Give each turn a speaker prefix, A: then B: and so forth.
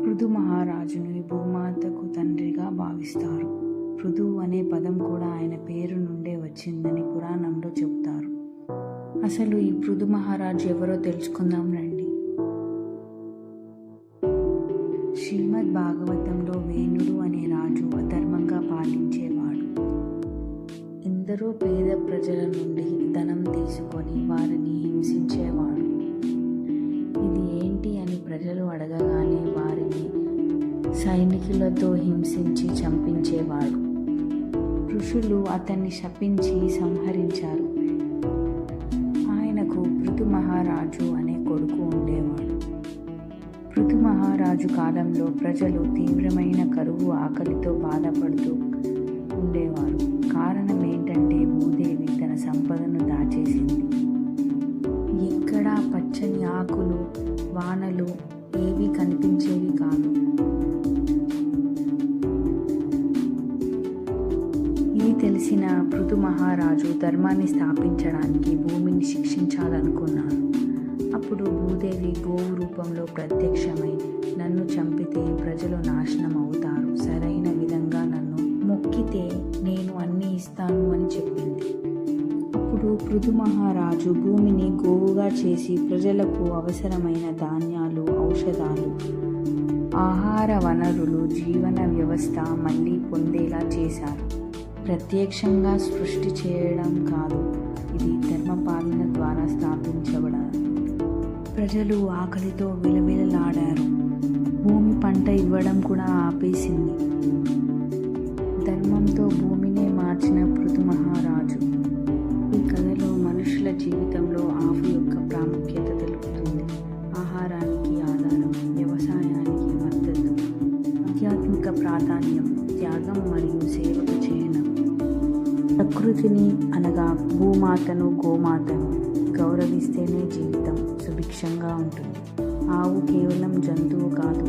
A: పృథు మహారాజును భూమాతకు తండ్రిగా భావిస్తారు. పృథు అనే పదం కూడా ఆయన పేరు నుండే వచ్చిందని పురాణంలో చెబుతారు. అసలు ఈ పృథు మహారాజు ఎవరో తెలుసుకుందాం రండి. శ్రీమద్ భాగవతంలో వేణుడు అనే రాజు అధర్మంగా పాలించేవాడు. ఎందరో పేద ప్రజల నుండి ధనం తీసుకొని వారిని హింసించేవాడు. ఇది ఏంటి అని ప్రజలు అడగగానే వారిని సైనికులతో హింసించి చంపించేవాడు. ఋషులు అతన్ని శపించి సంహరించారు. ఆయనకు పృథు మహారాజు అనే కొడుకు ఉండేవాడు. పృథు మహారాజు కాలంలో ప్రజలు తీవ్రమైన కరువు, ఆకలితో బాధపడుతూ ఉండేవారు. కారణం ఏంటంటే భూదేవి తన సంపదను దాచేసింది. ఎక్కడా పచ్చని ఆకులు, వానలు ఏవీ కనిపించేవి కాదు. ఇది తెలిసిన పృథు మహారాజు ధర్మాన్ని స్థాపించడానికి భూమిని శిక్షించాలనుకున్నాడు. అప్పుడు భూదేవి గోవు రూపంలో ప్రత్యక్షమై, నన్ను చంపితే ప్రజలు నాశనం అవుతారు, సరైన విధంగా నన్ను మొక్కితే నేను అన్నీ ఇస్తాను అని చెప్పింది. అప్పుడు పృథు మహారాజు భూమిని గోవుగా చేసి ప్రజలకు అవసరమైన ధాన్యాలు, ఔషధాలు, ఆహార వనరులు, జీవన వ్యవస్థ మళ్ళీ పొందేలా చేశారు. ప్రత్యక్షంగా సృష్టి చేయడం కాదు, ఇది ధర్మపాలన ద్వారా స్థాపించబడాలి. ప్రజలు ఆకలితో విలవిలలాడారు. భూమి పంట ఇవ్వడం కూడా ఆపేసింది. ధర్మంతో భూమినే మార్చిన పృథు మహారాజు. ఈ కథలో మనుషుల జీవితంలో ఆవు యొక్క ప్రాముఖ్యత తెలుపుతుంది. ఆహారానికి ఆధారం, వ్యవసాయానికి మద్దతు, ఆధ్యాత్మిక ప్రాధాన్యం, త్యాగం మరియు సేవకు చిహ్నం. ప్రకృతిని అనగా భూమాతను, గోమాతను గౌరవిస్తేనే జీవితం సుభిక్షంగా ఉంటుంది. ఆవు కేవలం జంతువు కాదు,